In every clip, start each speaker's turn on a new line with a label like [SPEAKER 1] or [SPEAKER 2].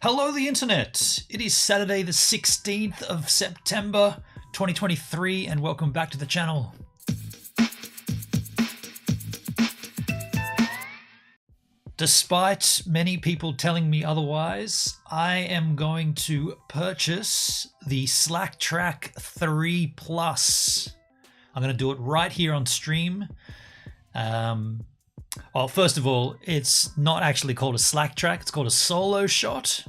[SPEAKER 1] Hello, the internet. It is Saturday, the 16th of September, 2023, and welcome back to the channel. Despite many people telling me otherwise, I am going to purchase the Slack-Track 3 Plus. I'm going to do it right here on stream. Well, first of all, it's not actually called a Slack-Track. It's called a Soloshot,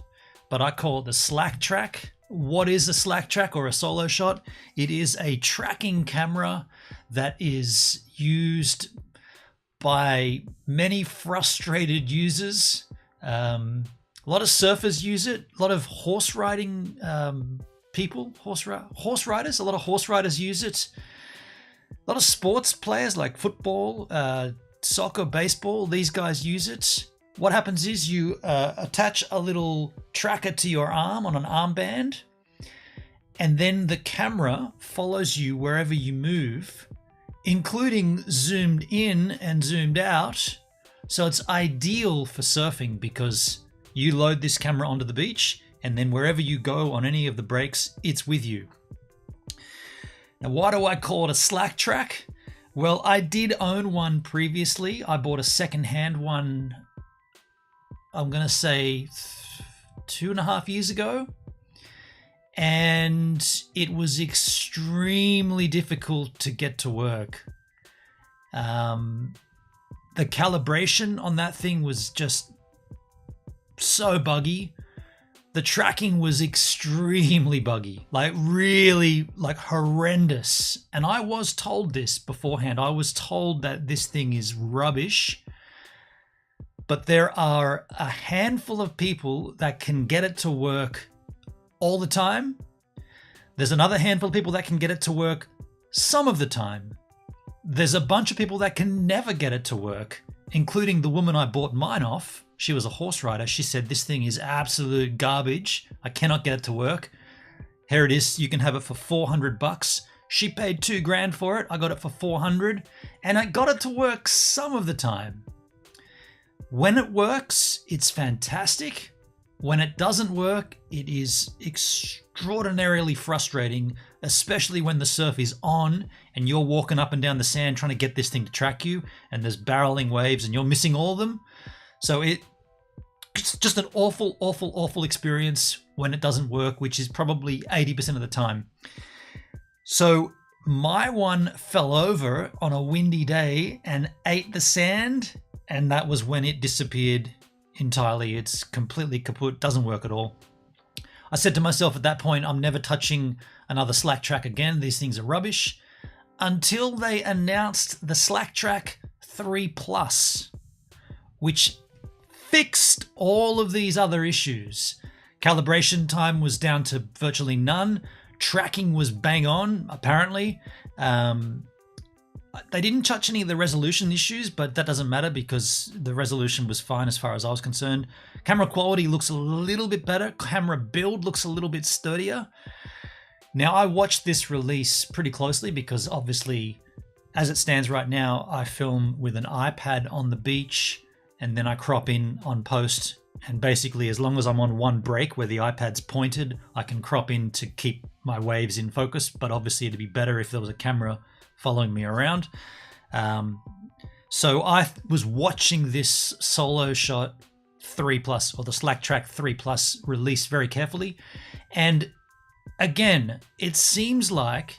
[SPEAKER 1] but I call it the Slack-Track. What is a Slack-Track or a Soloshot? It is a tracking camera that is used by many frustrated users. A lot of surfers use it. A lot of horse riding people, horse riders. A lot of horse riders use it. A lot of sports players like football, soccer, baseball. These guys use it. What happens is you attach a little tracker to your arm on an armband, and then the camera follows you wherever you move, including zoomed in and zoomed out. So it's ideal for surfing because you load this camera onto the beach and then wherever you go on any of the breaks, it's with you. Now, why do I call it a Slack-Track? Well, I did own one previously. I bought a second-hand one, I'm going to say 2.5 years ago. And it was extremely difficult to get to work. The calibration on that thing was just so buggy. The tracking was extremely buggy, like really like horrendous. And I was told this beforehand. I was told that this thing is rubbish. But there are a handful of people that can get it to work all the time. There's another handful of people that can get it to work some of the time. There's a bunch of people that can never get it to work, including the woman I bought mine off. She was a horse rider. She said, this thing is absolute garbage. I cannot get it to work. Here it is. You can have it for $400. She paid $2,000 for it. I got it for $400 and I got it to work some of the time. When it works, it's fantastic. When it doesn't work, it is extraordinarily frustrating, especially when the surf is on and you're walking up and down the sand trying to get this thing to track you and there's barreling waves and you're missing all of them. So it's just an awful experience when it doesn't work, which is probably 80% of the time. So my one fell over on a windy day and ate the sand, and that was when it disappeared entirely. It's completely kaput, doesn't work at all. I said to myself at that point, I'm never touching another Slack-Track again. These things are rubbish. Until they announced the Slack-Track 3 Plus, which fixed all of these other issues. Calibration time was down to virtually none. Tracking was bang on, apparently. They didn't touch any of the resolution issues, but that doesn't matter because the resolution was fine as far as I was concerned. Camera quality looks a little bit better. Camera build looks a little bit sturdier. Now, I watched this release pretty closely because obviously, as it stands right now, I film with an iPad on the beach and then I crop in on post. And basically, as long as I'm on one break where the iPad's pointed, I can crop in to keep my waves in focus. But obviously, it'd be better if there was a camera following me around. So I was watching this Soloshot 3 Plus or the Slack-Track 3 Plus release very carefully. And again, it seems like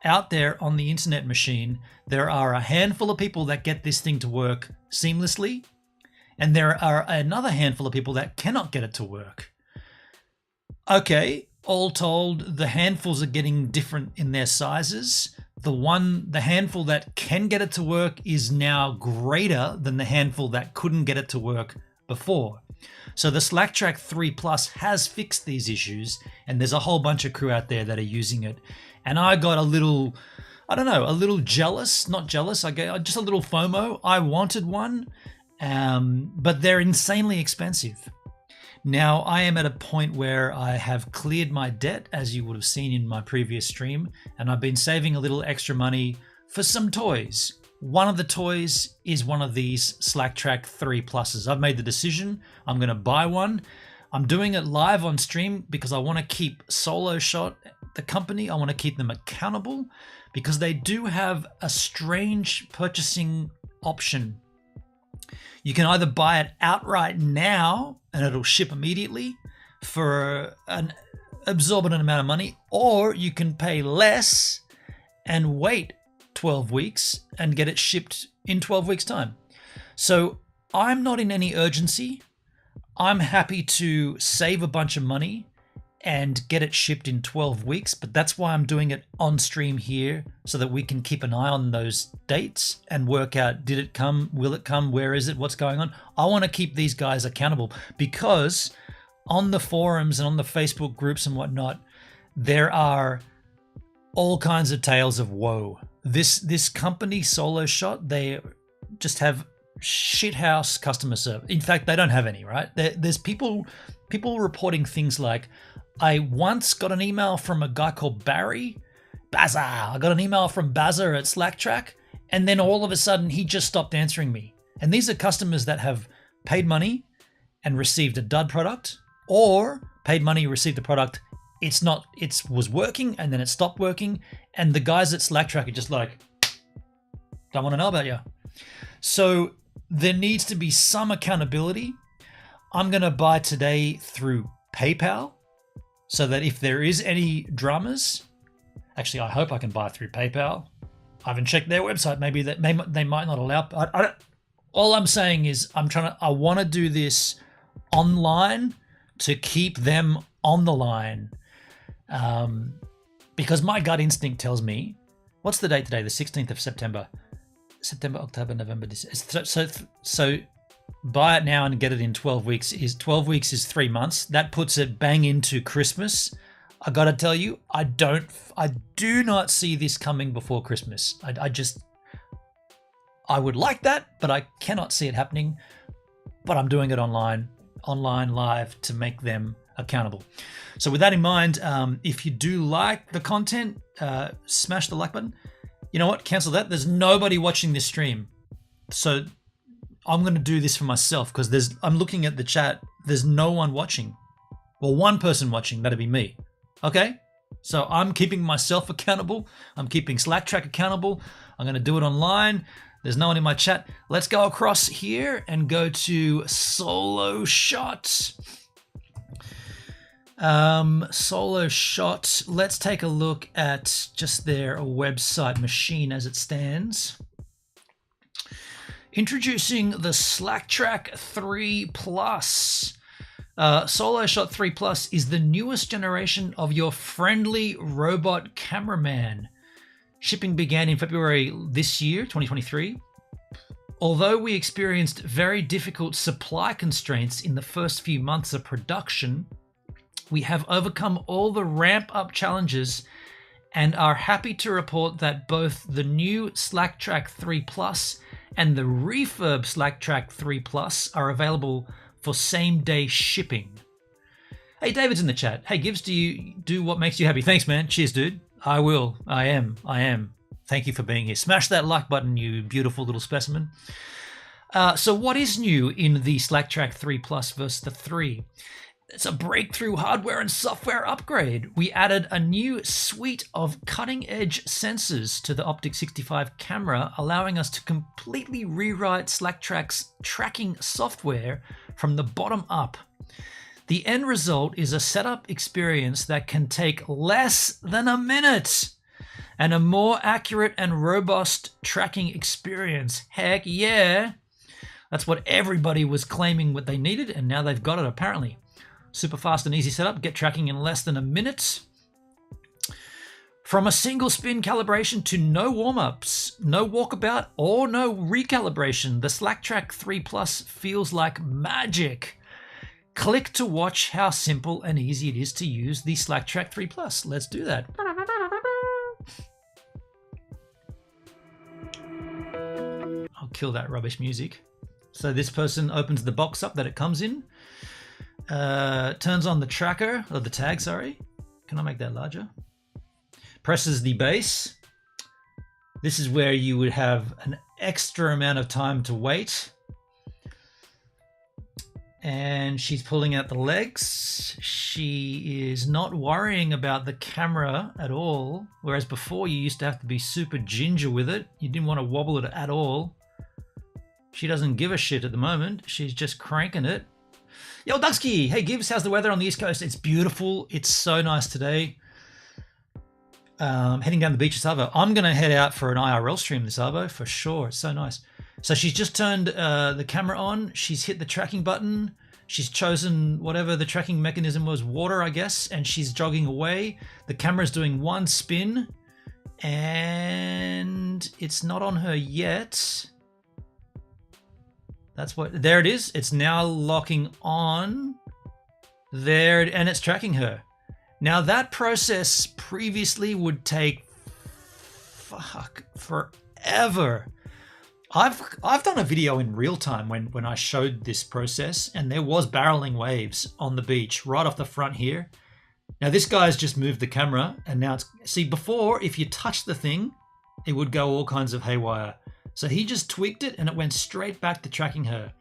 [SPEAKER 1] out there on the internet machine, there are a handful of people that get this thing to work seamlessly. And there are another handful of people that cannot get it to work. Okay, all told, the handfuls are getting different in their sizes. The handful that can get it to work is now greater than the handful that couldn't get it to work before. So the Slack-Track 3 Plus has fixed these issues, and there's a whole bunch of crew out there that are using it. And I got a little, I don't know, a little jealous, not jealous, I got just a little FOMO. I wanted one, but they're insanely expensive. Now, I am at a point where I have cleared my debt, as you would have seen in my previous stream, and I've been saving a little extra money for some toys. One of the toys is one of these Slack-Track 3 Pluses. I've made the decision. I'm going to buy one. I'm doing it live on stream because I want to keep Soloshot, the company, I want to keep them accountable because they do have a strange purchasing option. You can either buy it outright now and it'll ship immediately for an exorbitant amount of money, or you can pay less and wait 12 weeks and get it shipped in 12 weeks time. So I'm not in any urgency. I'm happy to save a bunch of money and get it shipped in 12 weeks, but that's why I'm doing it on stream here so that we can keep an eye on those dates and work out, did it come, will it come, where is it, what's going on? I want to keep these guys accountable because on the forums and on the Facebook groups and whatnot, there are all kinds of tales of woe. This company, Soloshot, they just have shithouse customer service. In fact, they don't have any, right? There's people reporting things like, I once got an email from a guy called Bazza. I got an email from Bazza at SlackTrack, and then all of a sudden he just stopped answering me. And these are customers that have paid money and received a dud product, or paid money, received a product, it was working and then it stopped working, and the guys at SlackTrack are just like, don't want to know about you. So there needs to be some accountability. I'm going to buy today through PayPal so that if there is any dramas, actually, I hope I can buy through PayPal. I haven't checked their website. Maybe that they might not allow. All I'm saying is I want to do this online to keep them on the line, because my gut instinct tells me, what's the date today? The 16th of September. September, October, November, December. So buy it now and get it in 12 weeks. 12 weeks is 3 months. That puts it bang into Christmas. I got to tell you, I do not see this coming before Christmas. I would like that, but I cannot see it happening. But I'm doing it online live to make them accountable. So with that in mind, if you do like the content, smash the like button. You know what? Cancel that. There's nobody watching this stream. So I'm going to do this for myself because I'm looking at the chat. There's no one watching. Well, one person watching. That'd be me. Okay? So I'm keeping myself accountable. I'm keeping SlackTrack accountable. I'm going to do it online. There's no one in my chat. Let's go across here and go to Soloshot. Soloshot. Let's take a look at just their website machine as it stands. Introducing the SlackTrack 3 Plus. Soloshot 3 Plus is the newest generation of your friendly robot cameraman. Shipping began in February this year, 2023. Although we experienced very difficult supply constraints in the first few months of production, we have overcome all the ramp-up challenges and are happy to report that both the new SlackTrack 3 Plus and the refurb SlackTrack 3 Plus are available for same-day shipping. Hey, David's in the chat. Hey, Gibbs, do you do what makes you happy? Thanks, man. Cheers, dude. I will. I am. Thank you for being here. Smash that like button, you beautiful little specimen. So what is new in the SlackTrack 3 Plus versus the 3? It's a breakthrough hardware and software upgrade. We added a new suite of cutting-edge sensors to the Optic 65 camera, allowing us to completely rewrite SlackTrack's tracking software from the bottom up. The end result is a setup experience that can take less than a minute and a more accurate and robust tracking experience. Heck yeah! That's what everybody was claiming what they needed, and now they've got it apparently. Super fast and easy setup. Get tracking in less than a minute. From a single spin calibration to no warm-ups, no walkabout, or no recalibration, the SlackTrack 3 Plus feels like magic. Click to watch how simple and easy it is to use the SlackTrack 3 Plus. Let's do that. I'll kill that rubbish music. So this person opens the box up that it comes in. Turns on the tracker, or the tag, sorry. Can I make that larger? Presses the base. This is where you would have an extra amount of time to wait. And she's pulling out the legs. She is not worrying about the camera at all. Whereas before you used to have to be super ginger with it. You didn't want to wobble it at all. She doesn't give a shit at the moment. She's just cranking it. Yo, Duxky! Hey, Gibbs, how's the weather on the East Coast? It's beautiful. It's so nice today. Heading down the beach this Arvo. I'm going to head out for an IRL stream this Arvo, for sure. It's so nice. So she's just turned the camera on. She's hit the tracking button. She's chosen whatever the tracking mechanism was, water, I guess, and she's jogging away. The camera's doing one spin, and it's not on her yet. That's what, there it is. It's now locking on there, and it's tracking her. Now that process previously would take forever. I've done a video in real time when I showed this process, and there was barreling waves on the beach right off the front here. Now this guy's just moved the camera, and now it's, see, before if you touch the thing, it would go all kinds of haywire. So he just tweaked it and it went straight back to tracking her.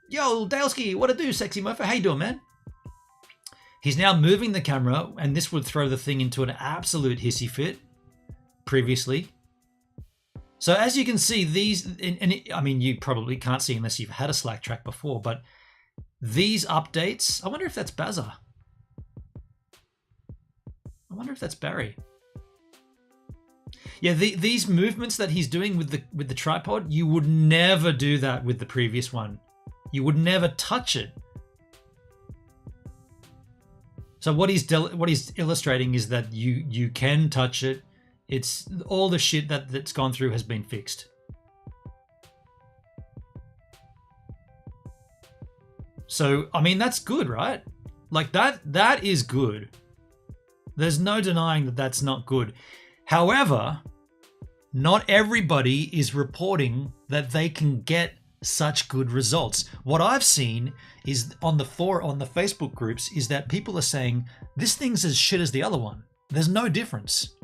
[SPEAKER 1] Yo, Dalesky, what to do, sexy mofo? How you doing, man? He's now moving the camera, and this would throw the thing into an absolute hissy fit previously. So as you can see, these, I mean, you probably can't see unless you've had a Slack track before, but these updates, I wonder if that's Bazza. I wonder if that's Barry. Yeah, these movements that he's doing with the tripod, you would never do that with the previous one. You would never touch it. So what he's illustrating is that you can touch it. It's all the shit that's gone through has been fixed. So, I mean, that's good, right? Like that is good. There's no denying that that's not good. However, not everybody is reporting that they can get such good results. What I've seen is on the Facebook groups is that people are saying this thing's as shit as the other one. There's no difference.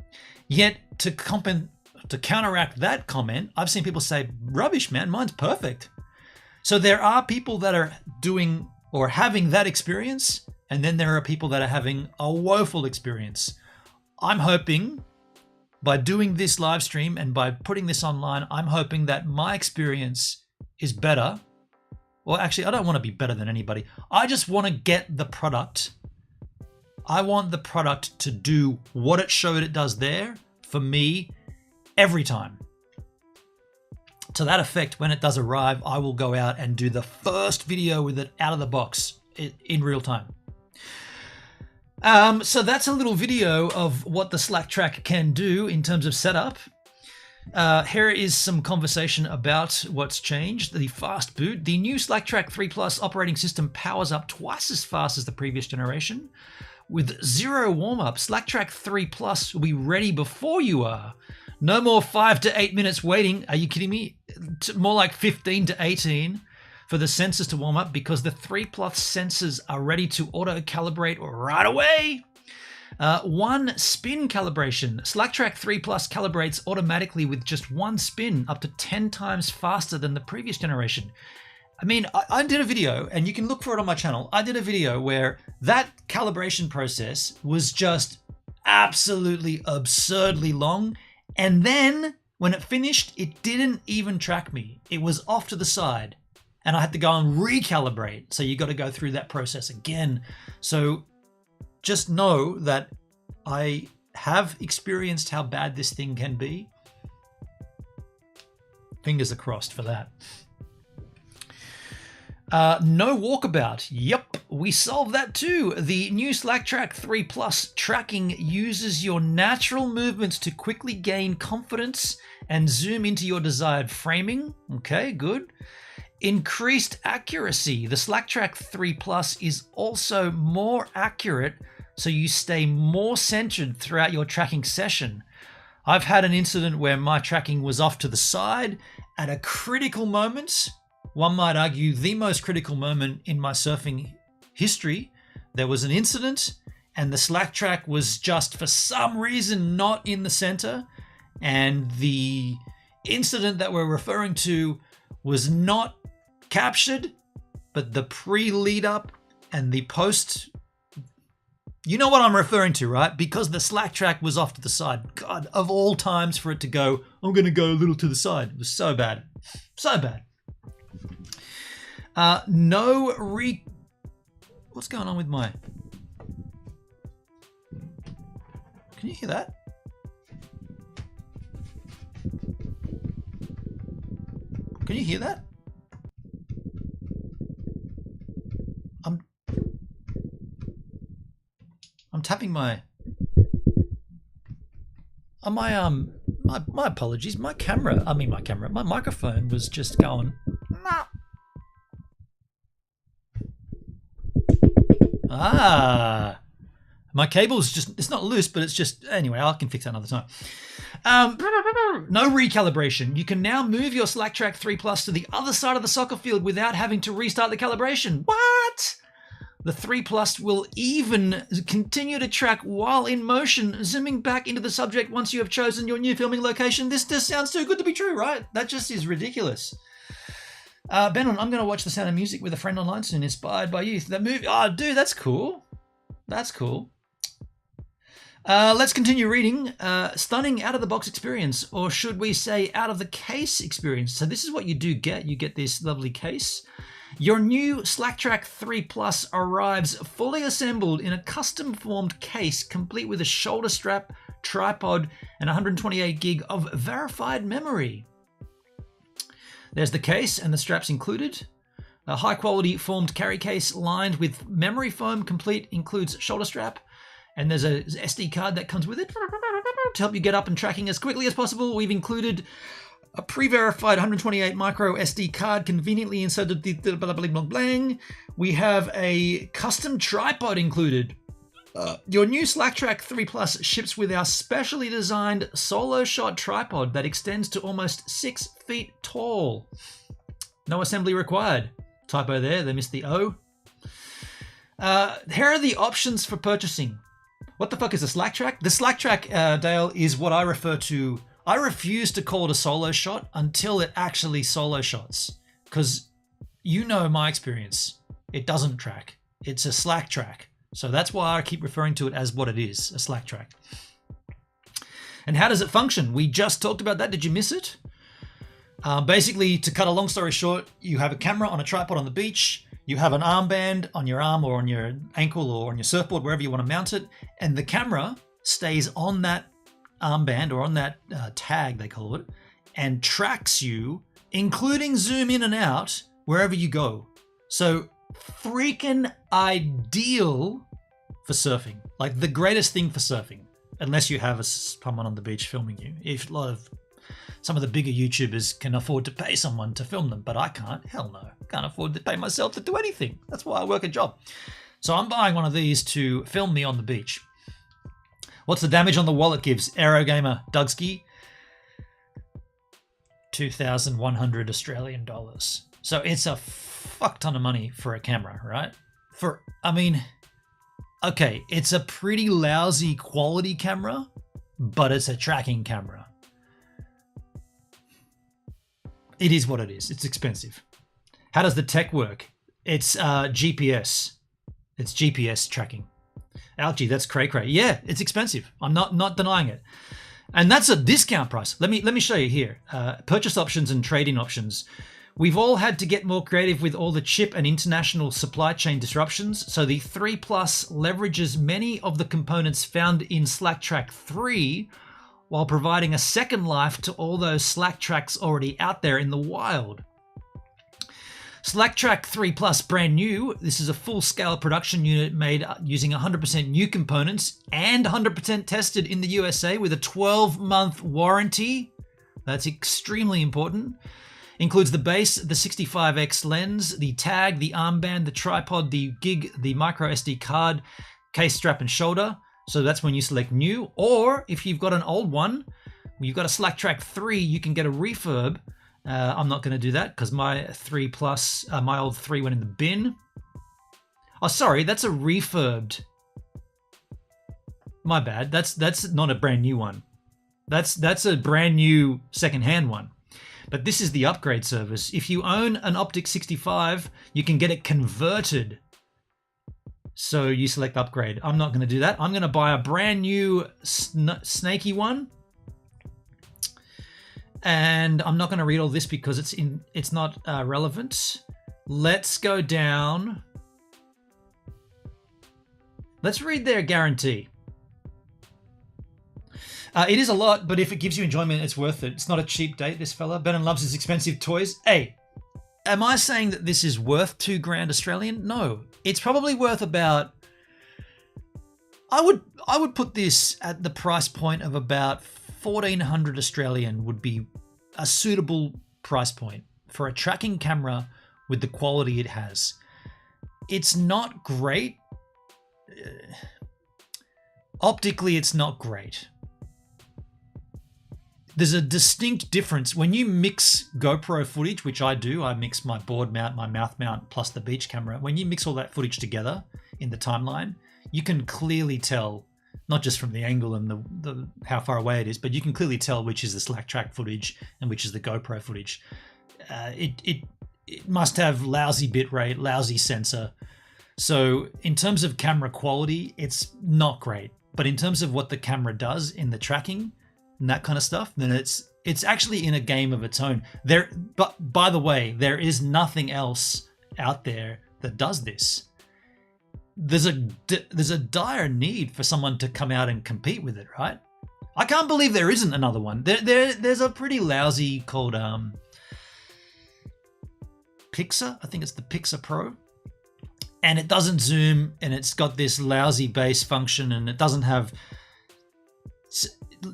[SPEAKER 1] Yet to counteract that comment, I've seen people say, rubbish, man, mine's perfect. So there are people that are doing or having that experience, and then there are people that are having a woeful experience. I'm hoping by doing this live stream and by putting this online, I'm hoping that my experience is better. Well, actually, I don't want to be better than anybody. I just want to get the product. I want the product to do what it showed it does there for me every time. To that effect, when it does arrive, I will go out and do the first video with it out of the box in real time. So that's a little video of what the Slack track can do in terms of setup. Here is some conversation about what's changed. The fast boot. The new Slack track 3 Plus operating system powers up twice as fast as the previous generation. With zero warm-up, Slack track 3 Plus will be ready before you are. No more 5 to 8 minutes waiting. Are you kidding me? More like 15 to 18 for the sensors to warm up, because the 3 Plus sensors are ready to auto-calibrate right away. One spin calibration. Slack track 3 Plus calibrates automatically with just one spin, up to 10 times faster than the previous generation. I mean, I did a video, and you can look for it on my channel. I did a video where that calibration process was just absolutely absurdly long. And then when it finished, it didn't even track me. It was off to the side, and I had to go and recalibrate. So you got to go through that process again. So just know that I have experienced how bad this thing can be. Fingers are crossed for that. No walkabout. Yep, we solved that too. The new Slack track 3 Plus tracking uses your natural movements to quickly gain confidence and zoom into your desired framing. Okay, good. Increased accuracy. The Slack track 3 Plus is also more accurate, so you stay more centered throughout your tracking session. I've had an incident where my tracking was off to the side at a critical moment. One might argue the most critical moment in my surfing history. There was an incident, and the Slack track was just for some reason not in the center. And the incident that we're referring to was not captured, but the pre-lead up and the post, you know what I'm referring to, right? Because the slack track was off to the side. God, of all times for it to go, I'm going to go a little to the side. It was so bad. So bad. What's going on with my... Can you hear that? Can you hear that? I'm tapping my... my apologies. My microphone was just going... Nah. Ah, my cable's just, it's not loose, but it's just, anyway, I can fix that another time. No recalibration. You can now move your SlackTrack 3 Plus to the other side of the soccer field without having to restart the calibration. What? The 3 Plus will even continue to track while in motion, zooming back into the subject once you have chosen your new filming location. This just sounds too good to be true, right? That just is ridiculous. Benon, I'm going to watch The Sound of Music with a friend online soon, inspired by you. That movie, oh, dude, that's cool. That's cool. Let's continue reading. Stunning out-of-the-box experience, or should we say out-of-the-case experience. So this is what you do get. You get this lovely case. Your new SlackTrack 3 Plus arrives fully assembled in a custom-formed case, complete with a shoulder strap, tripod, and 128 gig of verified memory. There's the case and the straps included. A high-quality formed carry case lined with memory foam, complete, includes shoulder strap, and there's a SD card that comes with it to help you get up and tracking as quickly as possible. We've included a pre-verified 128 micro SD card conveniently inserted. Blah, blah, blah, blah. We have a custom tripod included. Your new SlackTrack 3 Plus ships with our specially designed Soloshot tripod that extends to almost 6 feet tall. No assembly required. Typo there, they missed the O. Here are the options for purchasing. What the fuck is a SlackTrack? The SlackTrack, Dale, is what I refer to. I refuse to call it a solo shot until it actually solo shots. Because you know my experience. It doesn't track. It's a SlackTrack. So that's why I keep referring to it as what it is, a SlackTrack. And how does it function? We just talked about that. Did you miss it? Basically, to cut a long story short, you have a camera on a tripod on the beach. You have an armband on your arm or on your ankle or on your surfboard, wherever you want to mount it. And the camera stays on that armband or on that tag, they call it, and tracks you, including zoom in and out, wherever you go. So freaking ideal for surfing. Like the greatest thing for surfing, unless you have someone on the beach filming you. If some of the bigger YouTubers can afford to pay someone to film them, but I can't. Hell no. Can't afford to pay myself to do anything. That's why I work a job. So I'm buying one of these to film me on the beach. What's the damage on the wallet gives? Aerogamer Dugsky, 2,100 Australian dollars. So it's a fuck ton of money for a camera, right? Okay, it's a pretty lousy quality camera, but it's a tracking camera. It is what it is. It's expensive. How does the tech work? It's GPS. It's GPS tracking. Algie, that's cray-cray. Yeah, it's expensive. I'm not denying it. And that's a discount price. Let me show you here. Purchase options and trade-in options. We've all had to get more creative with all the chip and international supply chain disruptions, so the 3 Plus leverages many of the components found in SlackTrack 3 while providing a second life to all those SlackTracks already out there in the wild. SlackTrack 3 Plus brand new. This is a full-scale production unit made using 100% new components and 100% tested in the USA with a 12-month warranty. That's extremely important. Includes the base, the 65x lens, the tag, the armband, the tripod, the gig, the micro SD card, case strap and shoulder. So that's when you select new. Or if you've got an old one, you've got a SlackTrack 3, you can get a refurb. I'm not going to do that because my 3 Plus, my old 3 went in the bin. Oh, sorry, that's a refurbed. My bad. That's not a brand new one. That's a brand new secondhand one. But this is the upgrade service. If you own an Optic 65, you can get it converted. So you select upgrade. I'm not going to do that. I'm going to buy a brand new snaky one. And I'm not going to read all this because it's not relevant. Let's go down. Let's read their guarantee. It is a lot, but if it gives you enjoyment, it's worth it. It's not a cheap date, this fella. Ben loves his expensive toys. Hey, am I saying that this is worth $2,000 Australian? No. It's probably worth about... I would put this at the price point of about 1,400 Australian would be a suitable price point for a tracking camera with the quality it has. It's not great. Optically, it's not great. There's a distinct difference when you mix GoPro footage, which I do. I mix my board mount, my mouth mount, plus the beach camera. When you mix all that footage together in the timeline, you can clearly tell, not just from the angle and the how far away it is, but you can clearly tell which is the slack track footage and which is the GoPro footage. It must have lousy bitrate, lousy sensor. So in terms of camera quality, it's not great. But in terms of what the camera does in the tracking and that kind of stuff, then it's actually in a game of its own. But by the way, there is nothing else out there that does this. There's a dire need for someone to come out and compete with it, right? I can't believe there isn't another one. There's a pretty lousy called Pixar. I think it's the Pixar Pro. And it doesn't zoom, and it's got this lousy base function, and it doesn't have...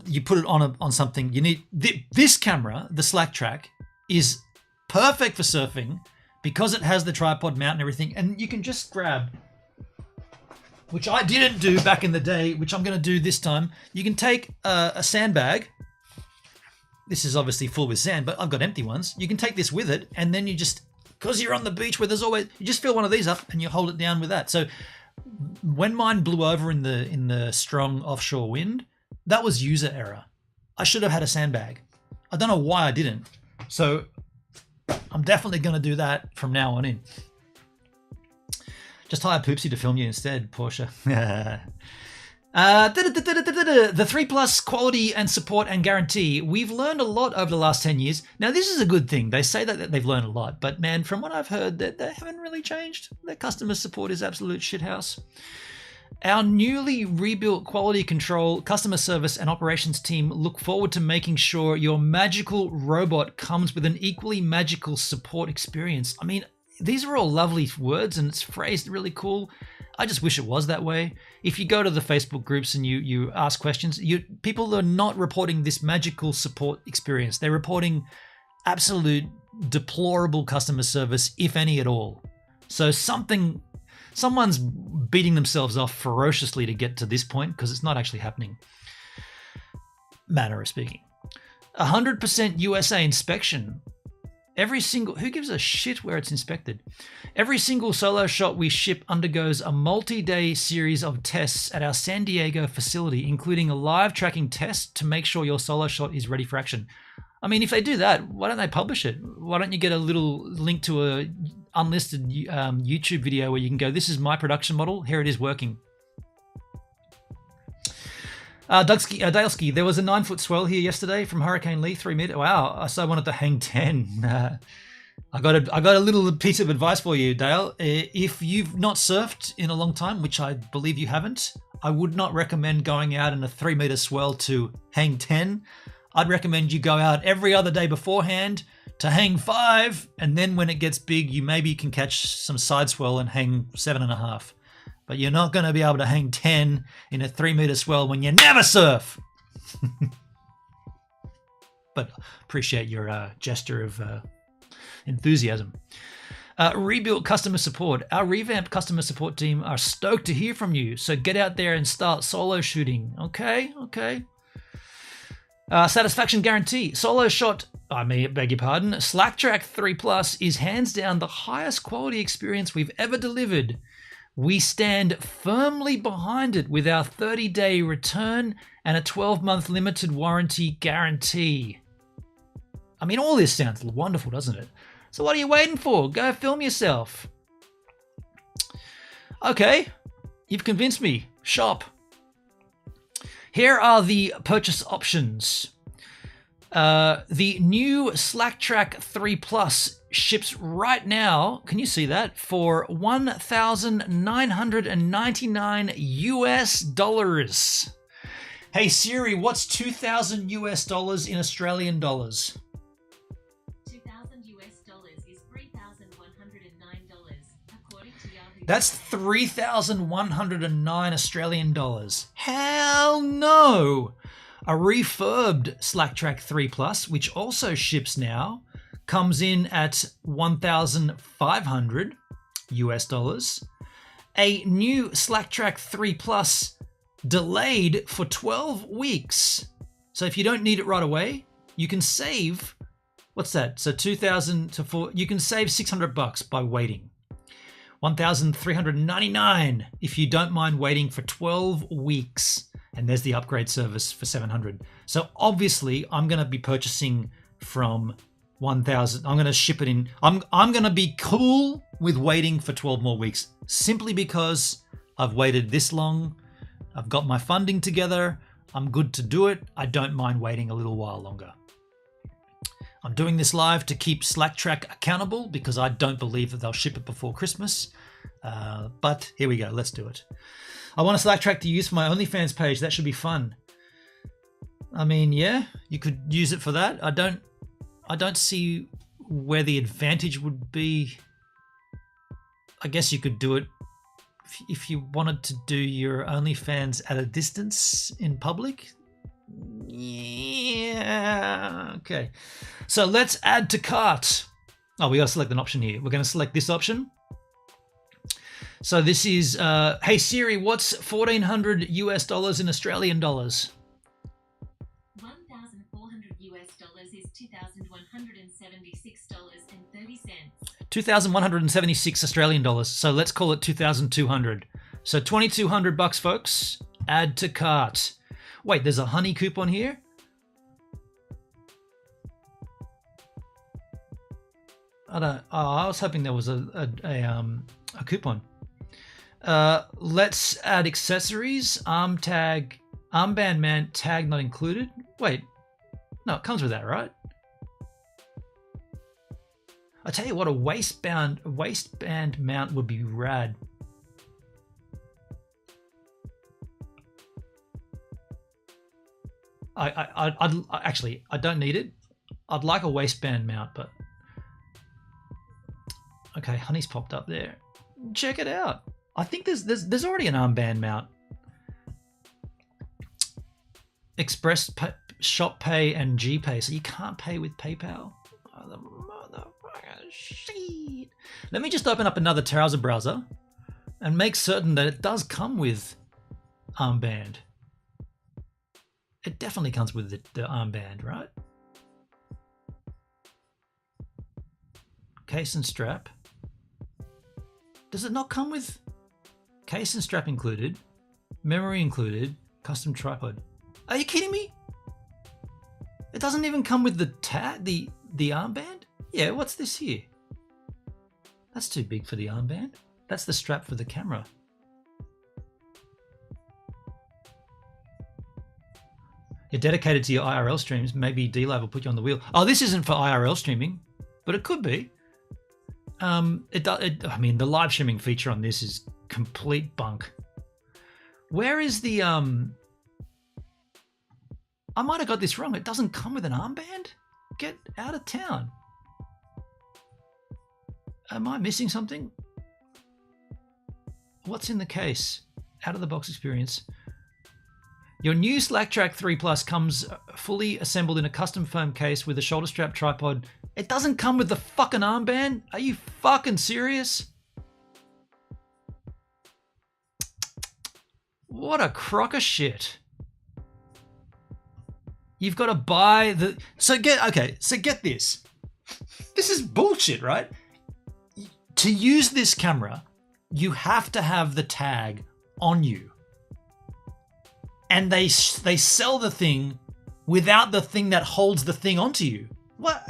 [SPEAKER 1] You put it on something, you need... This camera, the Slack Track, is perfect for surfing because it has the tripod mount and everything, and you can just grab... which I didn't do back in the day, which I'm going to do this time. You can take a sandbag. This is obviously full with sand, but I've got empty ones. You can take this with it, and then you just... because you're on the beach where there's always, you just fill one of these up and you hold it down with that. So when mine blew over in the strong offshore wind, that was user error. I should have had a sandbag. I don't know why I didn't. So I'm definitely going to do that from now on in. Just hire Poopsie to film you instead, Porsche. The 3+ quality and support and guarantee. We've learned a lot over the last 10 years. Now, this is a good thing. They say that they've learned a lot, but man, from what I've heard, that they haven't really changed. Their customer support is absolute shithouse. Our newly rebuilt quality control, customer service, and operations team look forward to making sure your magical robot comes with an equally magical support experience. I mean, these are all lovely words and it's phrased really cool. I just wish it was that way. If you go to the Facebook groups and you ask questions, people are not reporting this magical support experience. They're reporting absolute deplorable customer service, if any at all. So someone's beating themselves off ferociously to get to this point because it's not actually happening. Manner of speaking. 100% USA inspection. Who gives a shit where it's inspected? Every single Soloshot we ship undergoes a multi-day series of tests at our San Diego facility, including a live tracking test to make sure your Soloshot is ready for action. I mean, if they do that, why don't they publish it? Why don't you get a little link to a unlisted YouTube video where you can go, this is my production model, here it is working. Daleski, there was a 9-foot swell here yesterday from Hurricane Lee, 3 meters. Wow, so I wanted to hang 10. I got a little piece of advice for you, Dale. If you've not surfed in a long time, which I believe you haven't, I would not recommend going out in a 3-meter swell to hang 10. I'd recommend you go out every other day beforehand to hang 5, and then when it gets big, you maybe can catch some side swell and hang 7.5. But you're not going to be able to hang 10 in a 3-meter swell when you never surf. But appreciate your gesture of enthusiasm. Rebuilt customer support. Our revamped customer support team are stoked to hear from you. So get out there and start solo shooting. Okay. Satisfaction guarantee. Soloshot, beg your pardon, Slack Track 3+ is hands down the highest quality experience we've ever delivered. We stand firmly behind it with our 30-day return and a 12-month limited warranty guarantee. I mean, all this sounds wonderful, doesn't it? So what are you waiting for? Go film yourself. Okay, you've convinced me. Shop. Here are the purchase options. The new SlackTrack 3 Plus ships right now. Can you see that? For $1,999 US. Hey Siri, what's 2,000 US dollars in Australian dollars?
[SPEAKER 2] 2,000 US dollars is $3,109 according to Yahoo.
[SPEAKER 1] That's 3,109 Australian dollars. Hell no! A refurbed SlackTrack 3 Plus, which also ships now, comes in at 1,500 US dollars. A new SlackTrack 3 Plus delayed for 12 weeks. So if you don't need it right away, you can save, what's that? So 2,000 to 4, you can save $600 by waiting. 1,399 if you don't mind waiting for 12 weeks. And there's the upgrade service for 700. So obviously I'm going to be purchasing from 1,000. I'm going to ship it in. I'm going to be cool with waiting for 12 more weeks simply because I've waited this long. I've got my funding together. I'm good to do it. I don't mind waiting a little while longer. I'm doing this live to keep SlackTrack accountable because I don't believe that they'll ship it before Christmas. But here we go. Let's do it. I want a SlackTrack to use for my OnlyFans page. That should be fun. I mean, yeah, you could use it for that. I don't see where the advantage would be. I guess you could do it if you wanted to do your OnlyFans at a distance in public. Yeah. Okay. So let's add to cart. Oh, we got to select an option here. We're going to select this option. So this is, hey Siri, what's 1,400 US dollars in Australian dollars?
[SPEAKER 2] 1,400 US dollars is $2,176.30.
[SPEAKER 1] 2,176 Australian dollars. So let's call it 2,200. So 2,200 bucks, folks. Add to cart. Wait, there's a honey coupon here? I was hoping there was a coupon. Let's add accessories. Armband mount tag not included. Wait, no, it comes with that, right? I tell you what, a waistband mount would be rad. I'd actually, I don't need it. I'd like a waistband mount, but okay, honey's popped up there. Check it out. I think there's already an armband mount. Express pay, Shop Pay and GPay, so you can't pay with PayPal. Oh, the motherfucking shit. Let me just open up another browser and make certain that it does come with armband. It definitely comes with the armband, right? Case and strap. Does it not come with case and strap included, memory included, custom tripod? Are you kidding me? It doesn't even come with the armband? Yeah, what's this here? That's too big for the armband. That's the strap for the camera. You're dedicated to your IRL streams. Maybe D-Live will put you on the wheel. Oh, this isn't for IRL streaming, but it could be. I mean, the live streaming feature on this is complete bunk. Where is the I might have got this wrong. It doesn't come with an armband? Get out of town. Am I missing something? What's in the case? Out of the box experience. Your new SlackTrack 3 Plus comes fully assembled in a custom foam case with a shoulder strap tripod. It doesn't come with the fucking armband? Are you fucking serious? What a crock of shit. You've got to buy the... So get this. This is bullshit, right? To use this camera, you have to have the tag on you. And they sell the thing without the thing that holds the thing onto you. What?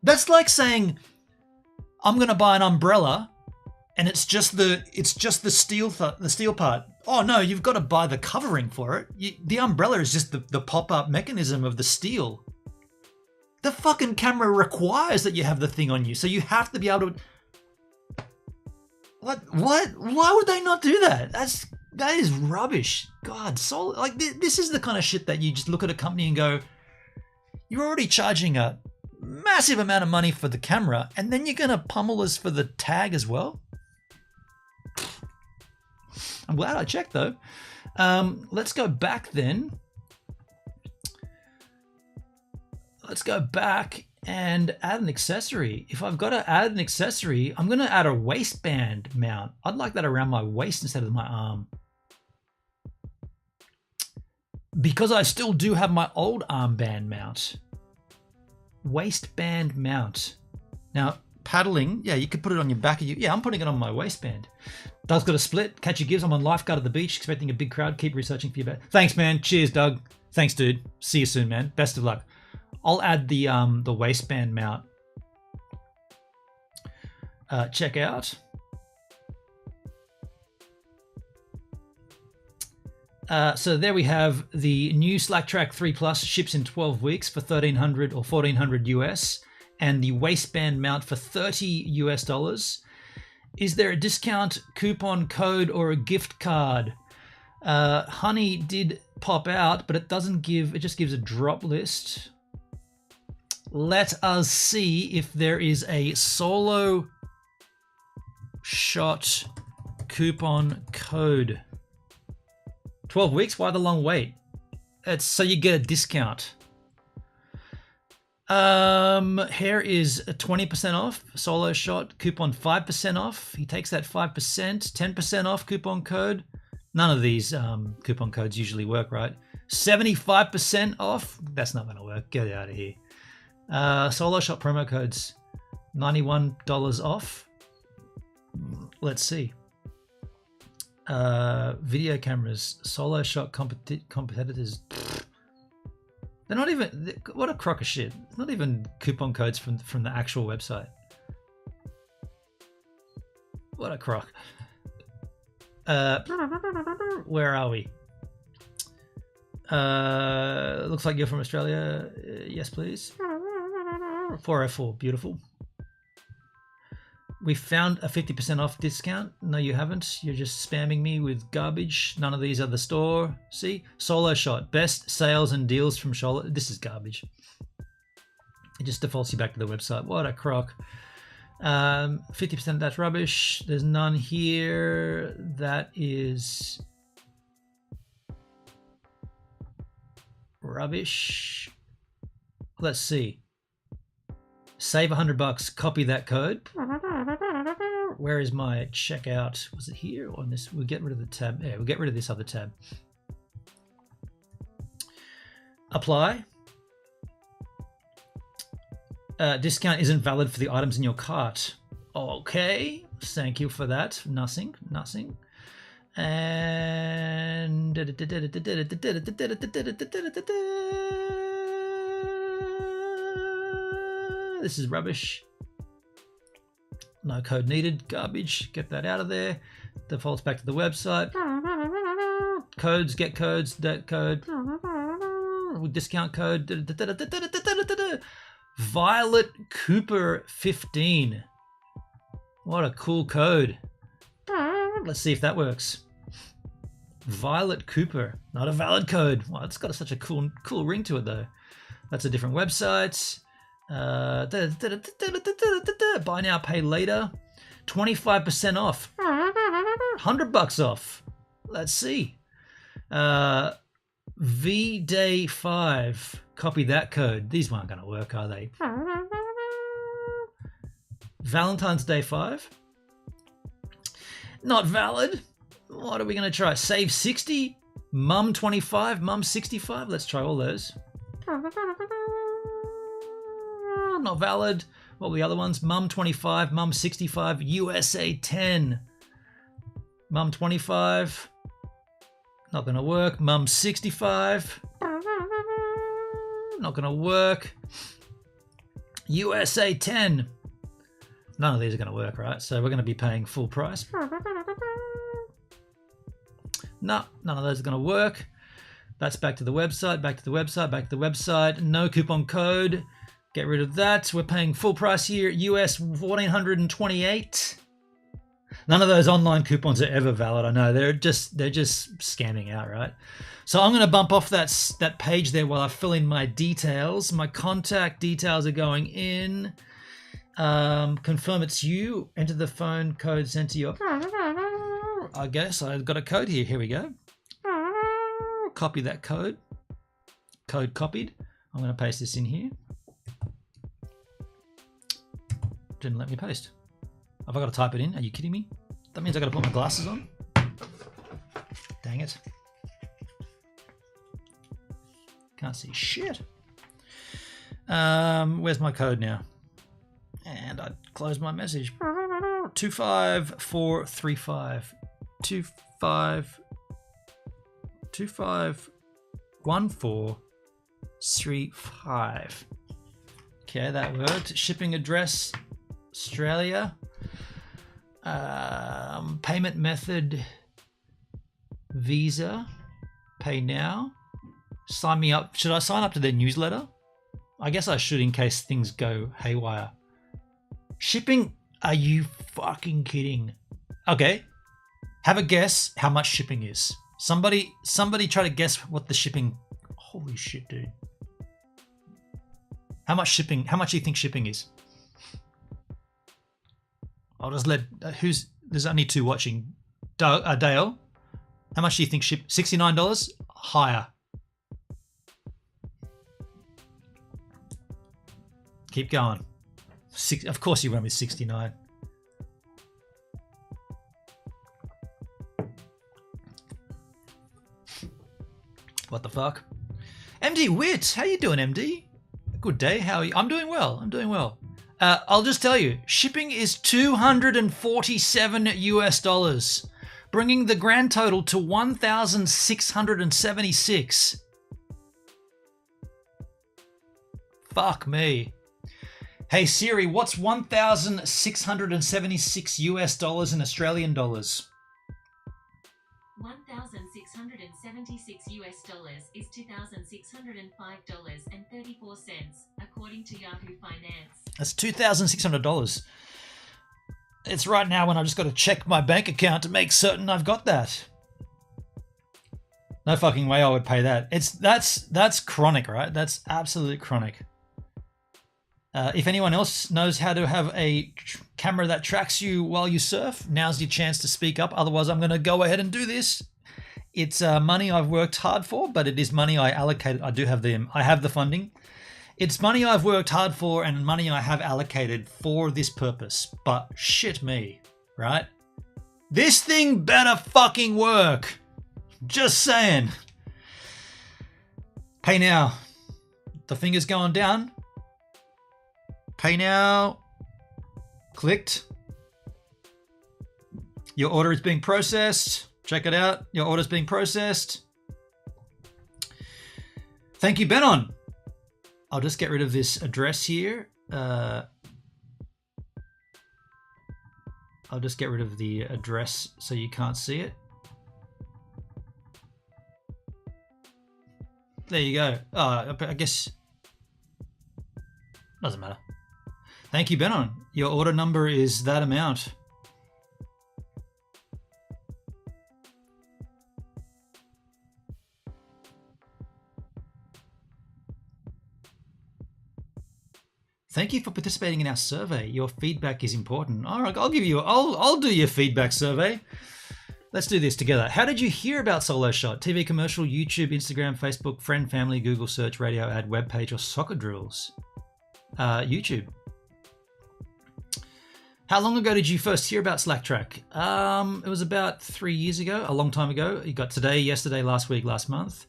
[SPEAKER 1] That's like saying, I'm going to buy an umbrella and it's just the steel part. Oh no, you've got to buy the covering for it. The umbrella is just the pop-up mechanism of the steel. The fucking camera requires that you have the thing on you, so you have to be able to... What? Why would they not do that? That is rubbish. God, like this is the kind of shit that you just look at a company and go, you're already charging a massive amount of money for the camera, and then you're going to pummel us for the tag as well? I'm glad I checked though. Let's go back then. Let's go back and add an accessory. If I've got to add an accessory, I'm going to add a waistband mount. I'd like that around my waist instead of my arm. Because I still do have my old armband mount. Waistband mount. Now, paddling, yeah, you could put it on your back. Yeah, I'm putting it on my waistband. Doug's got a split. Catch your gives. I'm on lifeguard at the beach, expecting a big crowd. Keep researching for your bet. Thanks, man. Cheers, Doug. Thanks, dude. See you soon, man. Best of luck. I'll add the waistband mount. Check out. So there we have the new SlackTrack 3 Plus, ships in 12 weeks for $1,300 or $1,400 US, and the waistband mount for $30 US. Is there a discount coupon code or a gift card? Honey did pop out, but it doesn't give, it just gives a drop list. Let us see if there is a Soloshot coupon code. 12 weeks? Why the long wait? It's so you get a discount. Here is a 20% off. Soloshot coupon 5% off. He takes that 5%. 10% off coupon code. None of these coupon codes usually work, right? 75% off. That's not going to work. Get out of here. Soloshot promo codes. $91 off. Let's see. Video cameras. Soloshot competitors. They're not even... What a crock of shit. It's not even coupon codes from the actual website. What a crock. Where are we? Looks like you're from Australia. Yes, please. 404. Beautiful. We found a 50% off discount. No, you haven't. You're just spamming me with garbage. None of these are the store. See? Soloshot. Best sales and deals from Charlotte. This is garbage. It just defaults you back to the website. What a crock. 50%, that's rubbish. There's none here. That is rubbish. Let's see. Save $100. Copy that code. Where is my checkout? Was it here or on this? We'll get rid of the tab. Yeah, we'll get rid of this other tab. Apply. Discount isn't valid for the items in your cart. Okay. Thank you for that. Nothing. And this is rubbish. No code needed. Garbage. Get that out of there. Defaults back to the website. Codes. Get codes. That code. Discount code. Violet Cooper 15. What a cool code. Let's see if that works. Violet Cooper. Not a valid code. Well, it's got such a cool ring to it though. That's a different website. Buy now, pay later. 25% off. $100 off. Let's see. V-Day 5. Copy that code. These aren't going to work, are they? Valentine's Day 5. Not valid. What are we going to try? Save 60. Mum 25. Mum 65. Let's try all those. Not valid. What were the other ones? Mum 25. Mum 65. USA 10. Mum 25. Not going to work. Mum 65. not going to work. USA 10. None of these are going to work, right? So we're going to be paying full price. No, none of those are going to work. That's back to the website, back to the website, back to the website. No coupon code. Get rid of that. We're paying full price here. US $1,428. None of those online coupons are ever valid. I know they're just scamming out, right? So I'm going to bump off that page there while I fill in my details. My contact details are going in. Confirm it's you. Enter the phone code sent to you. I guess I've got a code here. Here we go. Copy that code. Code copied. I'm going to paste this in here. Didn't let me paste. Have I got to type it in? Are you kidding me? That means I got to put my glasses on. Dang it. Can't see shit. Where's my code now? And I close my message. 25435. 251435. Okay, that worked. Shipping address, Australia. Payment method, Visa. Pay now. Sign me up. Should I sign up to their newsletter? I guess I should in case things go haywire. Shipping? Are you fucking kidding? Okay. Have a guess how much shipping is. Somebody try to guess what the shipping... Holy shit, dude. How much do you think shipping is? I'll just let... There's only two watching. Dale, how much do you think ship? $69? Higher. Keep going. Of course you went with 69. What the fuck? MD Wit, how you doing, MD? Good day. How are you? I'm doing well. I'll just tell you, shipping is $247 US, bringing the grand total to 1,676. Fuck me. Hey Siri, what's 1,676 US in Australian dollars?
[SPEAKER 2] 1,676 US is $2,605.34, according to Yahoo Finance.
[SPEAKER 1] That's $2,600. It's right now when I just got to check my bank account to make certain I've got that. No fucking way I would pay that. That's chronic, right? That's absolutely chronic. If anyone else knows how to have a camera that tracks you while you surf, now's your chance to speak up. Otherwise, I'm going to go ahead and do this. It's money I've worked hard for, but it is money I allocated. I have the funding. It's money I've worked hard for and money I have allocated for this purpose. But shit me, right? This thing better fucking work. Just saying. Pay now. The finger's going down. Pay now. Clicked. Your order is being processed. Check it out. Your order's being processed. Thank you, Benon. I'll just get rid of this address here. I'll just get rid of the address so you can't see it. There you go. I guess... Doesn't matter. Thank you, Benon. Your order number is that amount. Thank you for participating in our survey. Your feedback is important. All right, I'll do your feedback survey. Let's do this together. How did you hear about Soloshot? TV commercial, YouTube, Instagram, Facebook, friend, family, Google search, radio ad, webpage, or soccer drills? YouTube. How long ago did you first hear about SlackTrack? It was about 3 years ago, a long time ago. You got today, yesterday, last week, last month.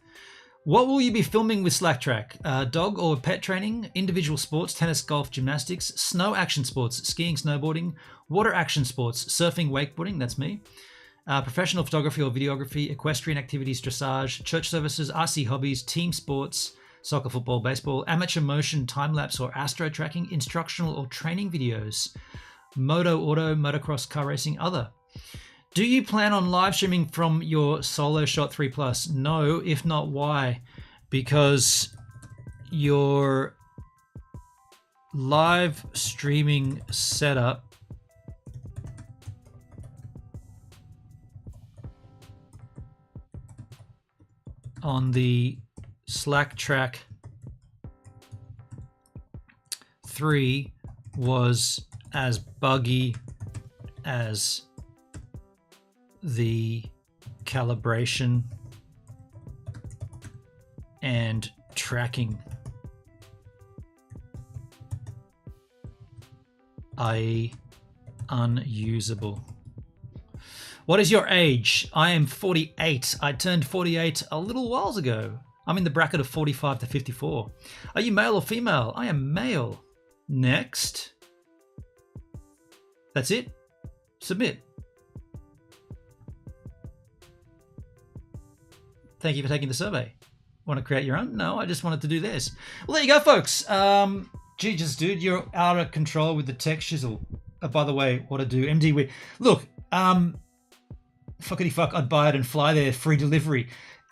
[SPEAKER 1] What will you be filming with SlackTrack? Dog or pet training, individual sports, tennis, golf, gymnastics, snow action sports, skiing, snowboarding, water action sports, surfing, wakeboarding, that's me, professional photography or videography, equestrian activities, dressage, church services, RC hobbies, team sports, soccer, football, baseball, amateur motion, time-lapse or astro tracking, instructional or training videos, moto, auto, motocross, car racing, other. Do you plan on live streaming from your Soloshot 3 Plus? No, if not, why? Because your live streaming setup on the SlackTrack 3 was as buggy as the calibration and tracking, i.e. unusable. What is your age? I am 48. I turned 48 a little while ago. I'm in the bracket of 45 to 54. Are you male or female? I am male. Next. That's it. Submit. Thank you for taking the survey. Want to create your own? No, I just wanted to do this. Well, there you go, folks. Jesus, dude, you're out of control with the tech shizzle. By the way, what to do? MD, look, fuckity fuck, I'd buy it and fly there, free delivery.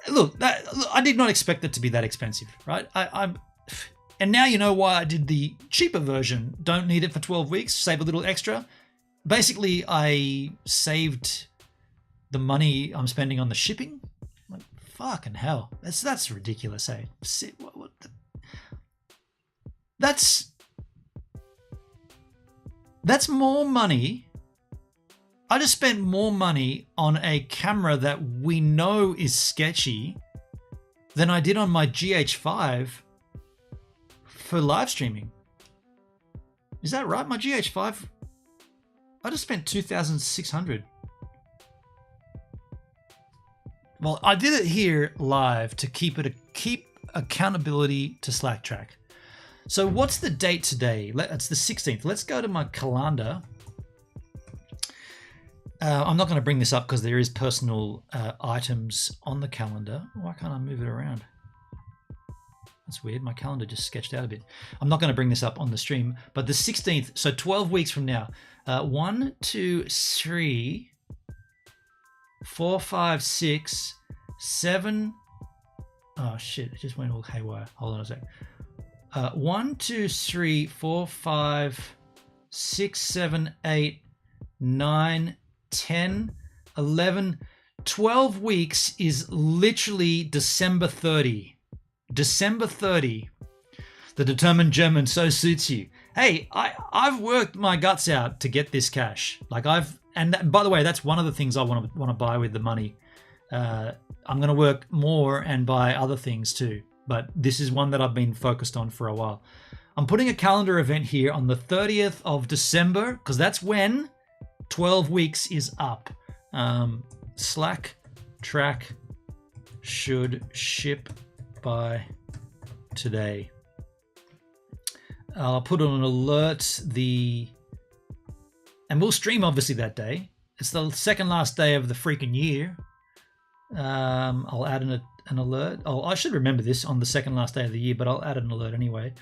[SPEAKER 1] Look, I did not expect it to be that expensive, right? And now you know why I did the cheaper version. Don't need it for 12 weeks, save a little extra. Basically, I saved the money I'm spending on the shipping. Like, fucking hell. That's ridiculous, eh? That's more money. I just spent more money on a camera that we know is sketchy than I did on my GH5 for live streaming. Is that right? My GH5, I just spent $2,600. Well, I did it here live to keep accountability to SlackTrack. So what's the date today? It's the 16th. Let's go to my calendar. I'm not going to bring this up because there is personal items on the calendar. Why can't I move it around? That's weird. My calendar just sketched out a bit. I'm not going to bring this up on the stream, but the 16th, so 12 weeks from now. 1, 2, 3, 4, 5, 6, 7. Oh shit! It just went all haywire. Hold on a sec. 1, 2, 3, 4, 5, 6, 7, 8, 9, 10, 11, 12 weeks is literally December 30. December 30. The determined German so suits you. Hey, I've worked my guts out to get this cash. And by the way, that's one of the things I want to buy with the money. I'm going to work more and buy other things too. But this is one that I've been focused on for a while. I'm putting a calendar event here on the 30th of December because that's when 12 weeks is up. SlackTrack should ship by today. I'll put on an alert and we'll stream obviously that day. It's the second last day of the freaking year. I'll add an alert. Oh, I should remember this on the second last day of the year, but I'll add an alert anyway.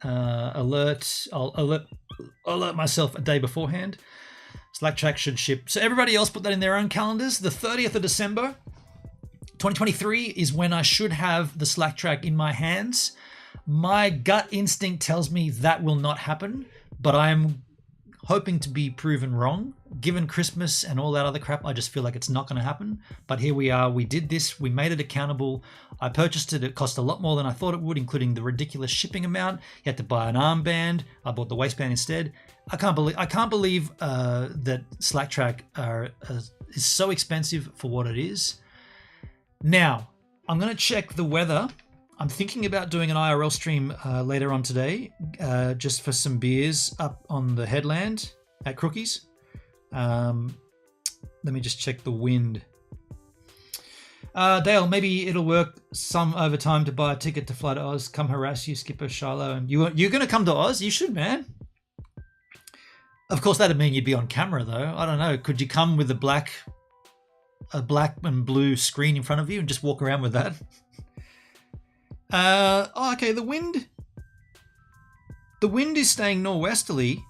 [SPEAKER 1] Alert. I'll alert myself a day beforehand. SlackTrack should ship. So everybody else put that in their own calendars. The 30th of December, 2023 is when I should have the SlackTrack in my hands. My gut instinct tells me that will not happen, but I am hoping to be proven wrong. Given Christmas and all that other crap, I just feel like it's not going to happen. But here we are. We did this. We made it accountable. I purchased it. It cost a lot more than I thought it would, including the ridiculous shipping amount. You had to buy an armband. I bought the waistband instead. I can't believe that SlackTrack is so expensive for what it is. Now, I'm going to check the weather. I'm thinking about doing an IRL stream later on today, just for some beers up on the headland at Crookies. Let me just check the wind. Dale, maybe it'll work some overtime to buy a ticket to fly to Oz. Come harass you, Skipper, Shiloh, and you're going to come to Oz? You should, man. Of course, that'd mean you'd be on camera, though. I don't know. Could you come with a black and blue screen in front of you and just walk around with that? Oh, okay, the wind is staying norwesterly.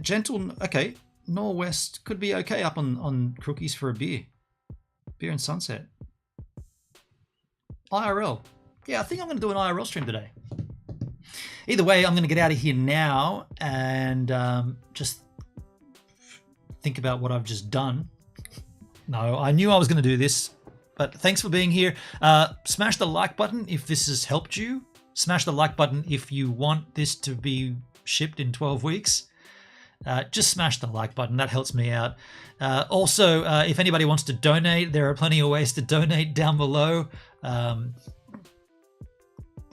[SPEAKER 1] Gentle, okay. Norwest could be okay up on Crookies for a beer. Beer and Sunset. IRL. Yeah, I think I'm going to do an IRL stream today. Either way, I'm going to get out of here now and just think about what I've just done. No, I knew I was going to do this, but thanks for being here. Smash the like button if this has helped you. Smash the like button if you want this to be shipped in 12 weeks. Just smash the like button. That helps me out. Also, if anybody wants to donate, there are plenty of ways to donate down below.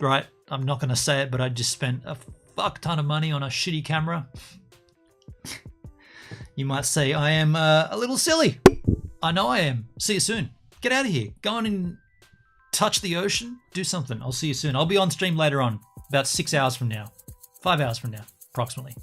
[SPEAKER 1] Right, I'm not going to say it, but I just spent a fuck ton of money on a shitty camera. You might say I am a little silly. I know I am. See you soon. Get out of here. Go on and touch the ocean. Do something. I'll see you soon. I'll be on stream later on, about 6 hours from now. 5 hours from now, approximately.